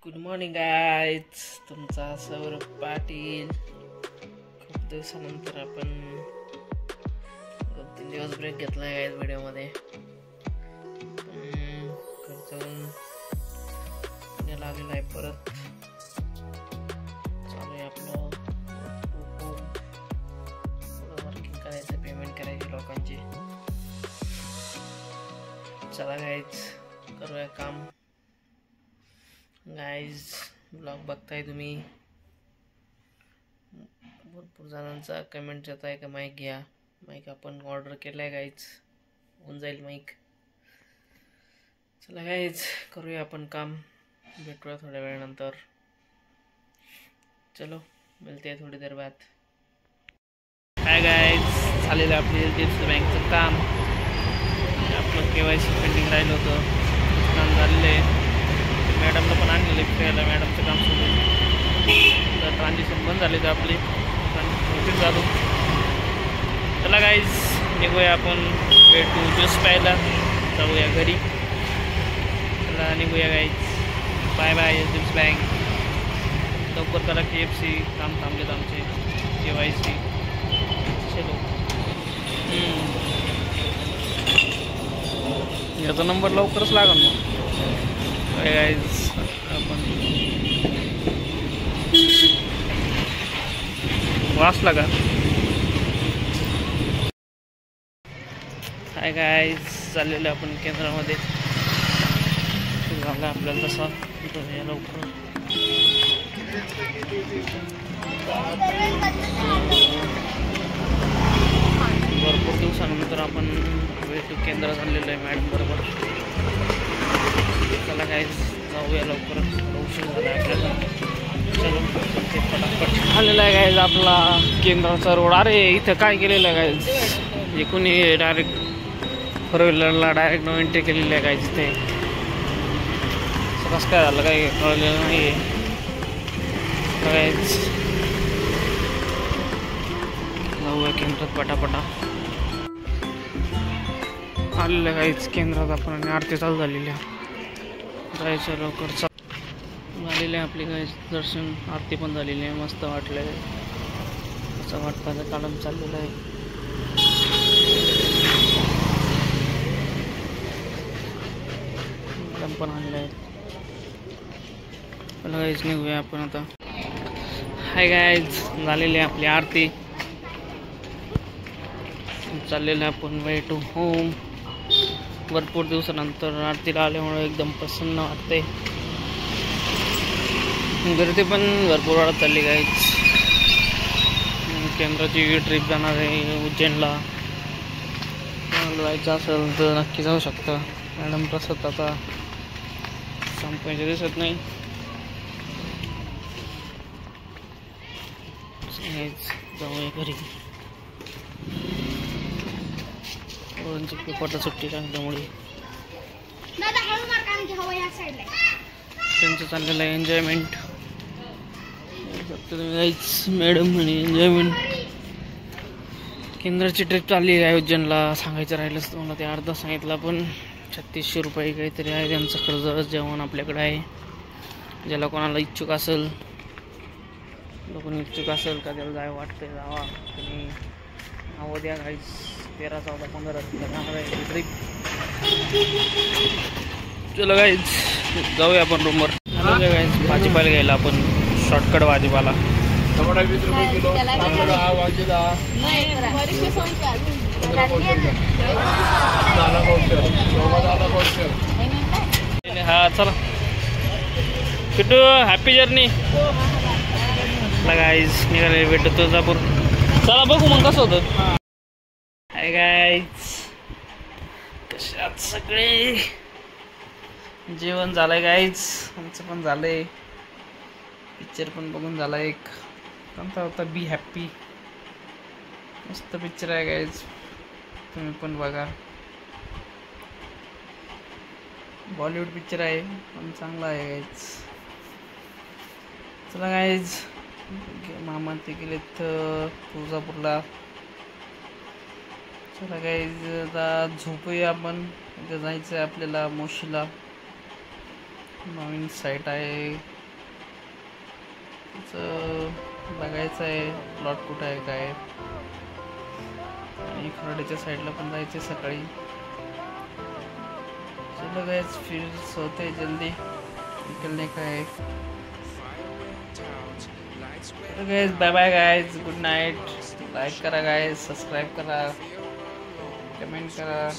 Good morning guys, तुमचा सौरभ पाटील. खूप दिवसानंतर आपण 2-3 दिवस ब्रेक घेतला आहे गाईज व्हिडिओमध्ये. जाऊन पुण्याला आलेला आहे परत. चालू आहे आपलं वर्किंग करायचं, पेमेंट करायची लोकांची. चला गाईज करूया काम. गाईज ब्लॉग बघताय तुम्ही, भरपूर जणांचा कमेंट येत आहे का माईक घ्या. माईक आपण ऑर्डर केलाय गाईज, होऊन जाईल माईक. चला गाईज करूया आपण काम. भेटूया थोड्या वेळानंतर. चलो मिळते आहे थोडी देर बाद. काय गाईज झालेलं आपली HDFC बँकचं काम. आपलं KYC पेंडिंग राहिलं होतं, काम झालेलं आहे. मॅडमला पण आणलेलं फिरायला, मॅडमचं काम सोडून. तर ट्रान्झॅक्शन बंद झाले तर आपली ट्रान्झॅक्शन चालू. चला गाईज निघूया आपण भेटू ज्यूस प्यायला, जाऊया घरी. चला निघूया guys. Bye bye HDFC bank. लवकर करा KFC, काम थांबलेत आमचे. KYC चलो. याचा नंबर लवकरच लागेल मग. गाईज आपण वाचला का? हाय गाईज, चाललेलं आपण केंद्रामध्ये. झालं आपल्याला तसा लवकर. भरपूर दिवसानंतर आपण भेटू केंद्रात आणलेलं आहे मॅडम बरोबर. चला गाईज जाऊया लवकर, उशीर झाला आपल्याला. चलो पटापट आलेला आहे गाईज आपला केंद्राचा रोड. अरे इथं काय केलेलं आहे गाईज, एकूणी डायरेक्ट 4 व्हीलरला डायरेक्ट नो एंट्री केलेली आहे गाईज. ते कसं काय झालं काही कळलेलं नाही आहे गाईज. जाऊया केंद्रात पटापटा. आलेलं गाईज केंद्रात आपण आणि आरती चालू झालेली आहे. जायचं लवकर. झालेलं आहे आपली गाईज दर्शन, आरती पण झालेली आहे. मस्त वाटलं आहे. असं वाटतं काढून चाललेलं आहे. मॅडम पण आलेलं आहे. चला गाईज निघूया आपण आता. हाय गाईज झालेली आहे आपली आरती. चाललेलं आहे आपण वे टू होम. भरपूर दिवसानंतर आरतीला आल्यामुळे एकदम प्रसन्न वाटते. गर्दी पण भरपूर वाढत चालली गाईज. केंद्राची ट्रिप जाणार आहे उज्जैनला. जायचं असेल तर नक्की जाऊ शकता. मॅडम प्रसाद आता संपायचे दिसत नाही. जाऊया घरी. पेपरला सुट्टी टाकल्यामुळे त्यांचं चाललेलं आहे एन्जॉयमेंट. मॅडम म्हणे एन्जॉयमेंट. केंद्राची ट्रिप चालली आहे उज्जैनला. सांगायचं राहिलंच तुम्हाला, ते अर्धा सांगितलं. पण 3600 रुपये काहीतरी आहे त्यांचं खर्च. जेवण आपल्याकडे आहे. ज्याला कोणाला इच्छुक असेल, कोणी इच्छुक असेल का त्याला जाय वाटतं जावा. तुम्ही नावं द्या गाईज. 13, 14, 15 जाणार आहे ट्रिप. चलो गाईज जाऊया आपण रूमवर. गाईज भाजीपाला घ्यायला आपण. शॉर्टकट भाजीपाला. टमाटा 20 रुपये किलो. हा चला किट्टू, हॅपी जर्नी. गाईज निघाले भेटतो तुळजापूर. चला बघू मग कसं होतं. हाय गाईज कशात सगळे. जेवण झालंय गाईज, आमचं पण झालंय. पिक्चर पण बघून झाला एक. कोणता होता, बी हॅप्पी. मस्त पिक्चर आहे गाईज, तुम्ही पण बघा. बॉलिवूड पिक्चर आहे पण चांगला आहे गाईज. चला गाईज मामा ते गेलेत तुळजापूरला. चला गाईज आता झोपूया आपण. उद्या जायचं आहे आपल्याला मोशीला. नवीन साईट आहे, तिचं बघायचं आहे प्लॉट कुठं आहे काय. आणि खराड्याच्या साईडला पण जायचे सकाळी. चलो गाइस फिर सोते जल्दी, निकलने का है. चलो guys bye bye guys, good night. Like करा गाइस, सब्सक्राइब करा, कमेंट करा.